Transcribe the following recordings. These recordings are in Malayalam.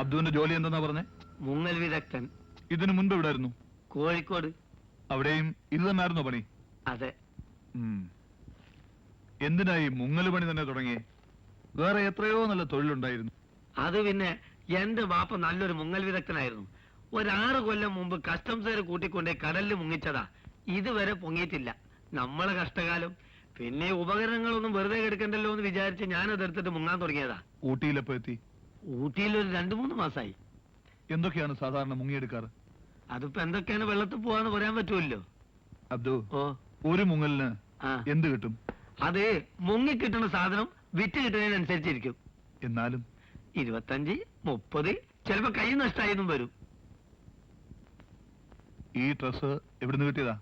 അബ്ദുവിന്റെ ജോലി എന്താ പറഞ്ഞേ? മുങ്ങൽ വിദഗ്ധൻ. ഇതിനു മുൻപ് എവിടായിരുന്നു? കോഴിക്കോട്. അവിടെയും ഇത് തന്നെയായിരുന്നോ പണി? അതെ. എന്തിനായി മുങ്ങൽ പണി തന്നെ തുടങ്ങിയേ? വേറെ എത്രയോ നല്ല തൊഴിലുണ്ടായിരുന്നു. അത് പിന്നെ എന്റെ ബാപ്പ നല്ലൊരു മുങ്ങൽ വിദഗ്ധനായിരുന്നു. 6 കൊല്ലം മുമ്പ് കസ്റ്റംസുകാർ കൂട്ടിക്കൊണ്ടേ കടലിൽ മുങ്ങിച്ചതാ. ഇതുവരെ പൊങ്ങിയിട്ടില്ല. നമ്മളെ കഷ്ടകാലം. പിന്നെ ഉപകരണങ്ങളൊന്നും വെറുതെ എടുക്കണ്ടല്ലോ എന്ന് വിചാരിച്ച് ഞാനതെടുത്തിട്ട് മുങ്ങാൻ തുടങ്ങിയതാ. ഊട്ടിയിലെപ്പോ എത്തി? ഊട്ടിയിൽ ഒരു 2-3 മാസമായി. എന്തൊക്കെയാണ് സാധാരണ മുങ്ങിയെടുക്കാറ്? അതിപ്പോ എന്തൊക്കെയാണ് വെള്ളത്തിൽ പോവാന്ന് പറയാൻ പറ്റുമല്ലോ. അബ്ദു, ഒരു മുങ്ങലിന് എന്ത് കിട്ടും? അത് മുങ്ങി കിട്ടുന്ന സാധനം വിറ്റ് കിട്ടുന്നതിനനുസരിച്ചിരിക്കും. എന്നാലും 25, 30, ചിലപ്പോ കൈ നഷ്ടമായെന്നും വരും. ഈ ഡ്രസ് എവിടുന്ന് കിട്ടിയതാ?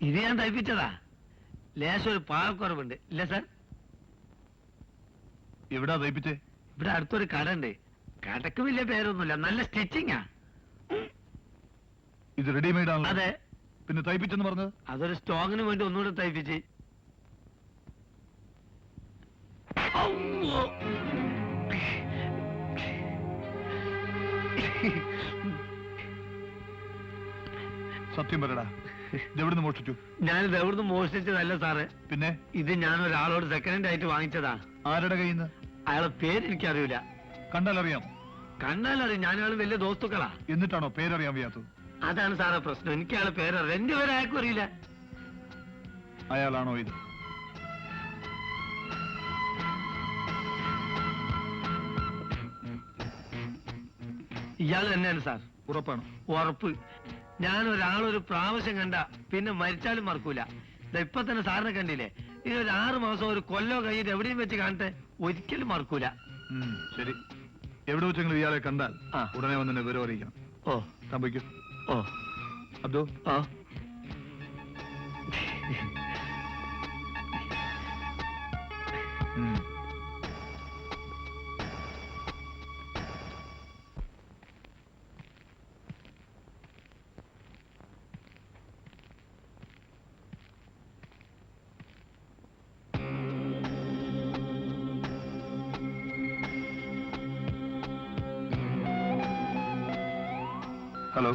ഇത് ഞാൻ തയ്പ്പിച്ചതാ. ലേശം ഒരു പാകക്കുറവുണ്ട് ഇല്ല സാർ? എവിടാ തയ്പ്പിച്ചേ? ഇവിടെ അടുത്തൊരു കട ഉണ്ട്. കടക്ക് വലിയ പേരൊന്നുമില്ല, നല്ല സ്റ്റിച്ചിങ്ങാ. ഇത് റെഡിമെയ്ഡ് ആണ്? അതെ. പിന്നെ തയ്പ്പിച്ചെന്ന് പറഞ്ഞത്? അതൊരു സ്റ്റോങ്ങിന് വേണ്ടി ഒന്നുകൂടെ തയ്പ്പിച്ച്. സത്യം പറയടാ, ഇതെവിടുന്ന് മോഷ്ടിച്ചു? ഞാനിത് എവിടുന്ന് മോഷ്ടിച്ചതല്ല സാറേ. പിന്നെ? ഇത് ഞാൻ ഒരാളോട് സെക്കൻഡ് ആയിട്ട് വാങ്ങിച്ചതാ. ആരുടെ കയ്യിൽ നിന്ന്? അയാളെ പേര് എനിക്കറിയില്ല. കണ്ടാലറിയാം? കണ്ടാലറിയാം. ഞാനയാൾ വലിയ ദോസ്തുക്കളാ. എന്നിട്ടാണോ പേരറിയാൻ വയ്യാത്തത്? അതാണ് സാറേ പ്രശ്നം. എനിക്ക് അയാളെ പേരറിയാം. എന്റെ പേര് അയാൾക്കും അറിയില്ല. അയാളാണോ ഇത്? ഇയാൾ തന്നെയാണ് സാർ. ഉറപ്പാണ്? ഉറപ്പ്. ഞാൻ ഒരാളൊരു പ്രാവശ്യം കണ്ട പിന്നെ മരിച്ചാലും മറക്കൂല. ഇപ്പൊ തന്നെ സാറിനെ കണ്ടില്ലേ? ഇനി ഒരു 6 മാസം ഒരു കൊല്ലോ കഴിഞ്ഞിട്ട് എവിടെയും വെച്ച് കാണട്ടെ, ഒരിക്കലും മറക്കൂല. ശരി. എവിടെ വെച്ചെങ്കിലും ഇയാളെ കണ്ടാൽ ഉടനെ വന്നെ വിവരം അറിയിക്കണം. ഓ സംഭവിക്കും. ഓ അബ്ദു, ഹലോ,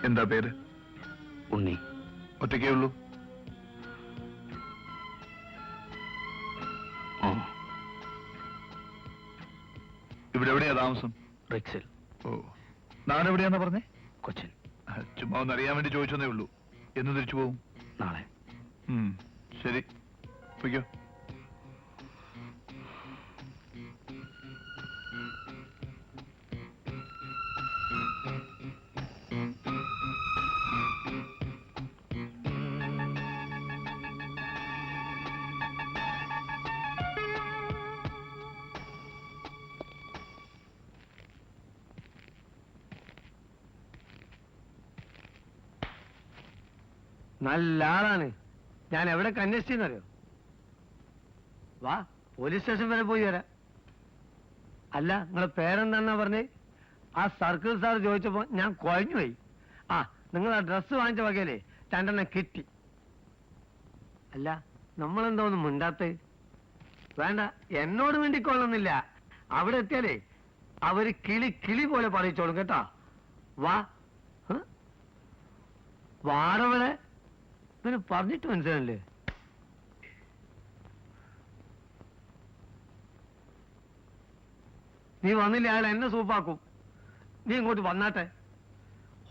എന്താ പേര്? ഉണ്ണി. ഒറ്റയ്ക്കേ ഉള്ളൂ? ഇവിടെ എവിടെയാ താമസം? റിക്സിൽ. ഓ, നാടെവിടെയാന്നാ പറഞ്ഞേ? കൊച്ചിൻ. ചുമ്മാ ഒന്ന് അറിയാൻ വേണ്ടി ചോദിച്ചതേ ഉള്ളൂ. എന്ന് തിരിച്ചു പോവും? നാളെ. ശരി, പൊയ്ക്കോ. നല്ല ആളാണ്. ഞാൻ എവിടെ അന്വേഷിച്ചെന്നറിയോ? വാ, പോലീസ് സ്റ്റേഷൻ വരെ പോയി വരാം. അല്ല, നിങ്ങളെ പേരെന്താന്നാ പറഞ്ഞേ? ആ സർക്കിൾ സാർ ചോദിച്ചപ്പോ ഞാൻ കുഴഞ്ഞുപോയി. നിങ്ങൾ ആ ഡ്രസ്സ് വാങ്ങിച്ച വകയിലേ 2 കിട്ടി. അല്ല, നമ്മളെന്താ ഒന്നും മിണ്ടാത്തേ? വേണ്ട, എന്നോട് വേണ്ടിക്കൊള്ളുന്നില്ല. അവിടെ എത്തിയാലേ അവര് കിളി പോലെ പറയിച്ചോളും കേട്ടാ. വാ, വാടവിടെ പിന്നെ പറഞ്ഞിട്ട് മനസ്സിലല്ലേ? നീ വന്നില്ല, അയാൾ എന്നെ സൂപ്പാക്കും. നീ ഇങ്ങോട്ട് വന്നാട്ടെ.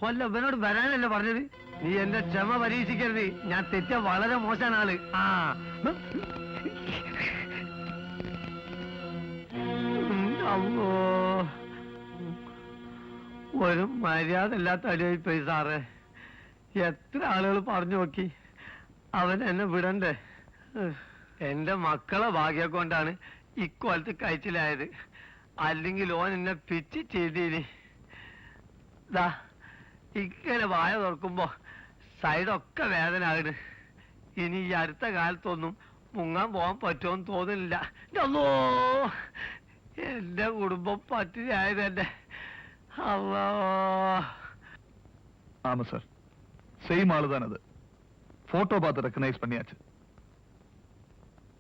കൊല്ല, ഇവനോട് വരാനല്ലേ പറഞ്ഞത്? നീ എന്റെ ക്ഷമ പരീക്ഷിക്കരുത്. ഞാൻ തെറ്റ വളരെ മോശമാണ് ആള്. അമ്മോ, ഒരു മര്യാദ ഇല്ലാത്ത അടിയായിപ്പോയി സാറേ. എത്ര ആളുകൾ പറഞ്ഞു നോക്കി, അവൻ എന്നെ വിടണ്ടേ? എന്റെ മക്കളെ ഭാഗ്യം കൊണ്ടാണ് ഇക്കൊലത്ത് കഴിച്ചിലായത്. അല്ലെങ്കിൽ ഓൻ എന്നെ പിച്ച് ചെയ്തീനി. ഇങ്ങനെ വായ തുറക്കുമ്പോ സൈഡൊക്കെ വേദന ആകണ്. ഇനി ഈ അടുത്ത കാലത്തൊന്നും മുങ്ങാൻ പോകാൻ പറ്റുമെന്ന് തോന്നുന്നില്ല. അല്ലോ, എന്റെ കുടുംബം പട്ടിണിയായത് എന്റെ. അല്ലോ. ஆமா சார், சேம் ஆளு தான் அது. போட்டோ பார்த்து ரெக்கனைஸ் பண்ணியாச்சு.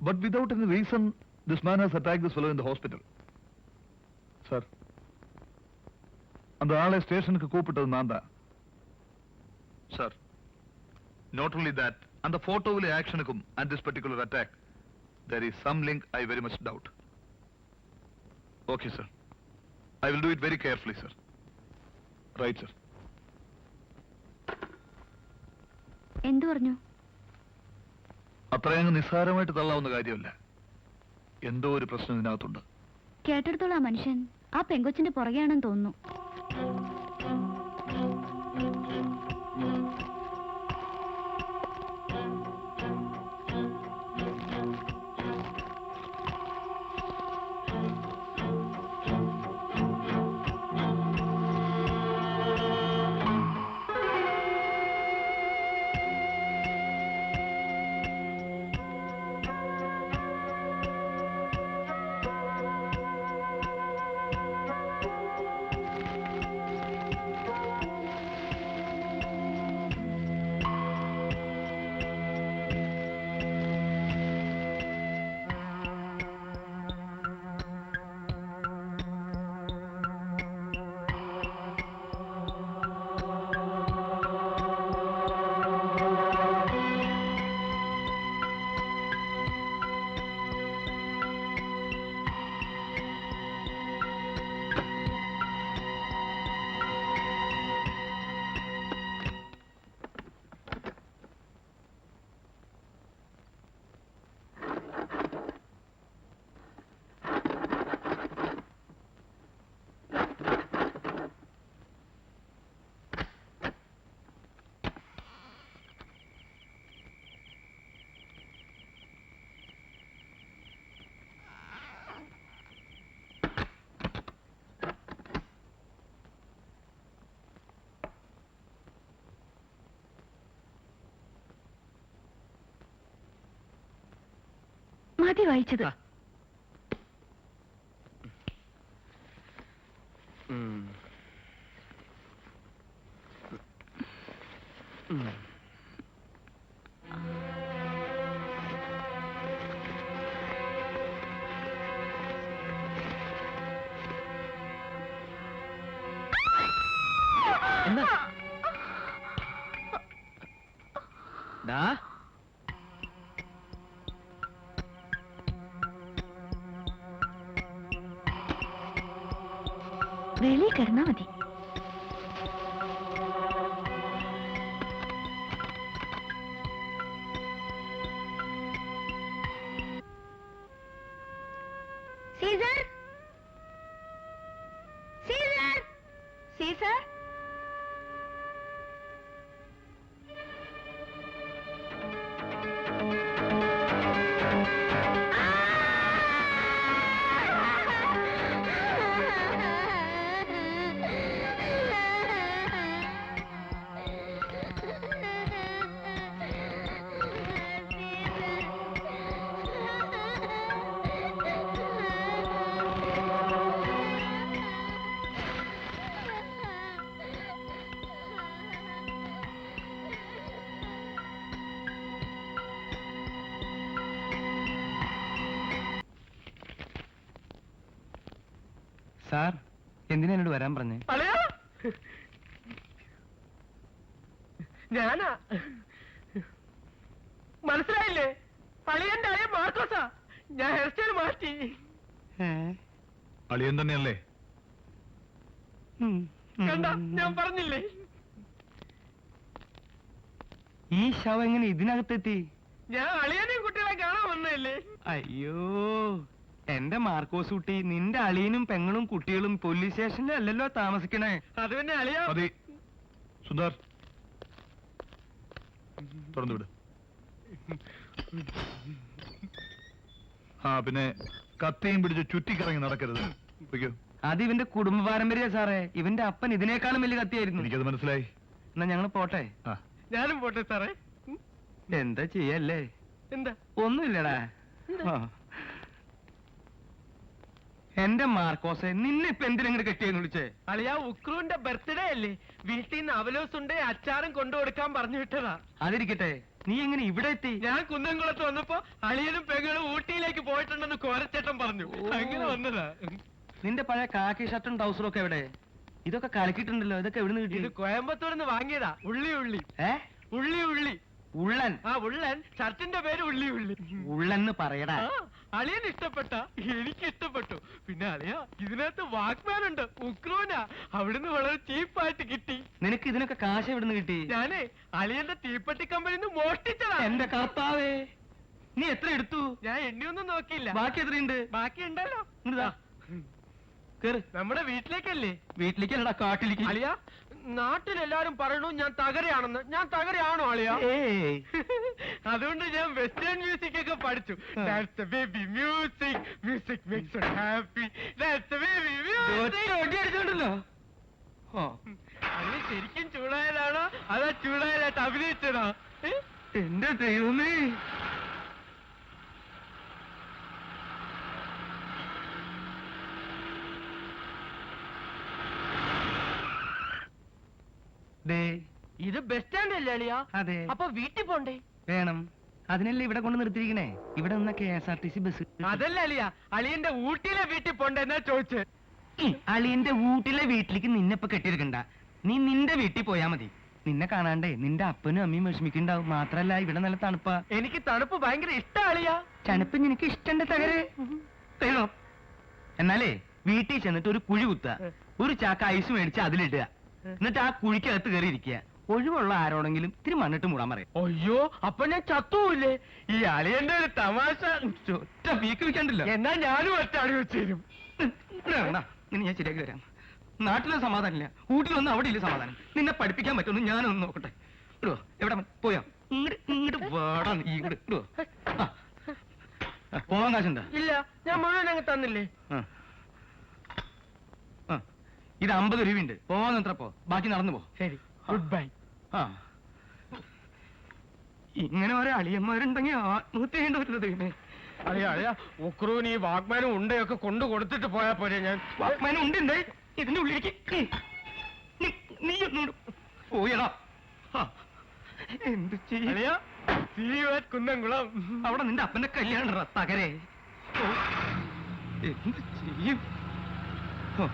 But without any reason This man has attacked this fellow in the hospital. Sir. அந்த ஆளை ஸ்டேஷனுக்கு கூப்பிட்டது நான் தான். Sir. Not only that, and the photoவிலே ஆக்ஷனுக்கும் and this particular attack, there is some link I very much doubt. Okay, sir. I will do it very carefully, sir. Right, sir. എന്തു പറഞ്ഞു? അത്രയങ്ങ് നിസ്സാരമായിട്ട് തള്ളാവുന്ന കാര്യമല്ല. എന്തോ ഒരു പ്രശ്നം ഇതിനകത്തുണ്ട്. കേട്ടെടുത്തോളാം ആ മനുഷ്യൻ ആ പെങ്കൊച്ചിന്റെ പുറകെയാണെന്ന് തോന്നുന്നു. മതി വായിച്ചത്. വെളിയിൽ കിടന്നാ മതി. Caesar, Caesar, Caesar. സാർ, എന്തിനാ എന്നോട് വരാൻ പറഞ്ഞേ? ഞാനാ, മനസ്സിലായില്ലേ? അളിയന്റെ അളിയൻ മാർക്കോസാ. ഞാൻ ഹെയർ സ്റ്റൈൽ മാറ്റി. അളിയൻ തന്നെയല്ലേ? കണ്ട, ഞാൻ പറഞ്ഞില്ലേ? ഈ ശവം എങ്ങനെ ഇതിനകത്തെത്തി? ഞാൻ അളിയനെയും കുട്ടികളെ കാണാൻ വന്നല്ലേ. അയ്യോ, എന്റെ മാർക്കോസ് കുട്ടി, നിന്റെ അളിയനും പെങ്ങളും കുട്ടികളും പോലീസ് സ്റ്റേഷനിൽ അല്ലല്ലോ താമസിക്കണേ. അത് പിന്നെ അളിയ. മതി സുന്ദർ, തുറന്നുവിട്. ആ, പിന്നെ കത്തിയും പിടിച്ച് ചുറ്റിക്കറങ്ങി നടക്കരുത്. അത് ഇവന്റെ കുടുംബ പാരമ്പര്യ സാറേ. ഇവന്റെ അപ്പൻ ഇതിനേക്കാളും വലിയ കത്തിയായിരുന്നു. എനിക്കത് മനസ്സിലായി. എന്നാ ഞങ്ങൾ പോട്ടെ. ഞാനും പോട്ടെ സാറേ. എന്താ ചെയ്യല്ലേ? എന്താ? ഒന്നുമില്ലടാ. എന്റെ മാർക്കോസെ നിന്നെ ഇപ്പൊ എന്തിനെങ്ങനെ കെട്ടിയെന്ന് വിളിച്ചേ? അളിയ ഉക്രുവിന്റെ ബർത്ത്ഡേ അല്ലേ, വീട്ടിൽ നിന്ന് അവലോസുണ്ട് അച്ചാറും കൊണ്ടു കൊടുക്കാൻ പറഞ്ഞു വിട്ടതാ. അതിരിക്കട്ടെ, നീ എങ്ങനെ ഇവിടെ എത്തി? ഞാൻ കുന്നംകുളത്ത് വന്നപ്പോ അളിയനും പെങ്ങളും ഊട്ടിയിലേക്ക് പോയിട്ടുണ്ടെന്ന് കോരച്ചേട്ടൻ പറഞ്ഞു, അങ്ങനെ വന്നതാ. നിന്റെ പഴയ കാക്കി ഷർട്ടും ട്രൗസറും ഒക്കെ എവിടെ? ഇതൊക്കെ കലക്കിയിട്ടുണ്ടല്ലോ, ഇതൊക്കെ എവിടുന്ന് ഇത് കിട്ടി? കോയമ്പത്തൂർന്ന് വാങ്ങിയതാ. ഉള്ളി ഉള്ളി ഏ ഉള്ളി ഉള്ളി ഉള്ളൻ? ആ ഉള്ളൻ, ഷർട്ടിന്റെ പേര് ഉള്ളി ഉള്ളി. ഉള്ളെന്ന് പറയടാ. ആ, അളിയന് ഇഷ്ടപ്പെട്ട, എനിക്ക് ഇഷ്ടപ്പെട്ടു. പിന്നെ അളിയ ഇതിനകത്ത് വാക്മാൻ ഉണ്ട്, ഉക്രൂനാ, അവിടുന്ന് വളരെ ചീപ്പായിട്ട് കിട്ടി. നിനക്ക് ഇതിനൊക്കെ കാശ് എവിടുന്ന് കിട്ടി? ഞാനേ അളിയന്റെ തീപ്പെട്ടി കമ്പനിന്ന് മോഷ്ടിച്ചതാ. എന്റെ കർത്താവേ, നീ എത്ര എടുത്തു? ഞാൻ എണ്ണിയൊന്നും നോക്കിയില്ല. ബാക്കി എത്രയുണ്ട്? ബാക്കി ഉണ്ടല്ലോ. ഇങ്ങട് താ. കേറ്. നമ്മുടെ വീട്ടിലേക്കല്ലേ? വീട്ടിലേക്കല്ലടാ, കാട്ടിലേക്ക്. അളിയ നാട്ടിലെല്ലാരും പറയണു ഞാൻ തകരയാണെന്ന്. ഞാൻ തകരയാണോ അളിയ? ഏയ്. അതുകൊണ്ട് ഞാൻ വെസ്റ്റേൺ മ്യൂസിക് ഒക്കെ പഠിച്ചു. That's the baby music. Music makes us happy. That's the baby ഒറ്റ music. ഒടി അടിച്ചോണ്ടല്ലോ. ഓ, അളി ശരിക്കും ചൂടായതാണോ അതാ ചൂടായതായിട്ട് അഭിനയിച്ചതാ? എന്റെ ദൈവമേ. ദേ, ഇത് ബസ് സ്റ്റാൻഡ് അല്ലേ അളിയ? അതെ. അപ്പൊ വീട്ടിൽ പോണ്ടേ? വേണം. അതിനല്ലേ ഇവിടെ കൊണ്ട് നിർത്തിയിരിക്കണേ. ഇവിടെ നിന്ന KSRTC ബസ്. അതല്ല അളിയ, അളിയന്റെ ഊട്ടിയിലെ വീട്ടിൽ പോണ്ടേ എന്നാ ചോദിച്ചേ. അളിയന്റെ വീട്ടിലെ വീട്ടിലേക്ക് നിന്നെ ഇപ്പൊ കെട്ടിയെടുക്കണ്ട. നീ നിന്റെ വീട്ടിൽ പോയാ മതി. നിന്നെ കാണാണ്ടേ നിന്റെ അപ്പനും അമ്മയും വിഷമിക്കുണ്ടാവും. മാത്രല്ല ഇവിടെ നല്ല തണുപ്പാ. എനിക്ക് തണുപ്പ് ഭയങ്കര ഇഷ്ടാ അളിയ. തണുപ്പ് നിനക്ക് ഇഷ്ടന്റെ തകരെ. തരുമോ? എന്നാലേ വീട്ടിൽ ചെന്നിട്ട് ഒരു കുഴി കുത്തുക, ഒരു ചാക്ക ഐസ് മേടിച്ച് അതിലിടുക, എന്നിട്ട് ആ കുഴിക്കകത്ത് കയറി ഇരിക്കുക. ഒഴിവുള്ള ആരോടെങ്കിലും ഇത്തിരി മണ്ണിട്ട് മൂടാൻ പറയും. അയ്യോ, അപ്പൊ ഞാൻ ചത്തൂല്ലേ? ഈ അളിയന്റെ ഒരു തമാശ. ഒറ്റ വീക്ക് വെക്കണ്ടല്ലോ. എന്നാ ഞാനും ഒറ്റാടി വെച്ചേരും. നിന്നെ ഞാൻ ശരിയാക്കി തരാം. നാട്ടിലെ സമാധാനമില്ല, വീട്ടിലൊന്നും അവിടെ ഇല്ല സമാധാനം. നിന്നെ പഠിപ്പിക്കാൻ പറ്റുമെന്ന് ഞാനൊന്ന് നോക്കട്ടെ. ഇടുവോ? എവിടെ പോയോ? ഇങ്ങോട്ട് ഇങ്ങോട്ട് വേടാ, നീ ഇങ്ങോട്ട് ഇടുവോ? പോവാൻ കാശുണ്ടോ? ഇല്ല, ഞാൻ മുഴുവൻ അങ്ങ് തന്നില്ലേ. ആ. ആ. ഇത് 50 രൂപയുണ്ട്. പോവാൻ എത്ര പോ, ബാക്കി നടന്നു പോ. ശരി, ഗുഡ് ബൈ. ആ. ഇങ്ങനെ ഓരോ അളിയന്മാരുണ്ടെങ്കിൽ ആത്മഹത്യ ചെയ്യേണ്ടി പറ്റില്ല ദൈവമേ. അളിയ അളിയ, ഉക്രൂന് ഈ വാഗ്മാനും ഉണ്ടയൊക്കെ കൊണ്ടു കൊടുത്തിട്ട് പോയാ പോരെ? ഞാൻ വാക്മാനം ഉണ്ട് ഇതിന്റെ ഉള്ളിലേക്ക്. നീ ഒന്നുകൂടെ പോയടാ. ആ. എന്ത് ചെയ്യും? അളിയ, see you at കുന്നംകുളം. അവിടെ നിന്റെ അപ്പന്റെ കല്യാണം തകരെ. ഓ, എന്ത് ചെയ്യും? ഓ.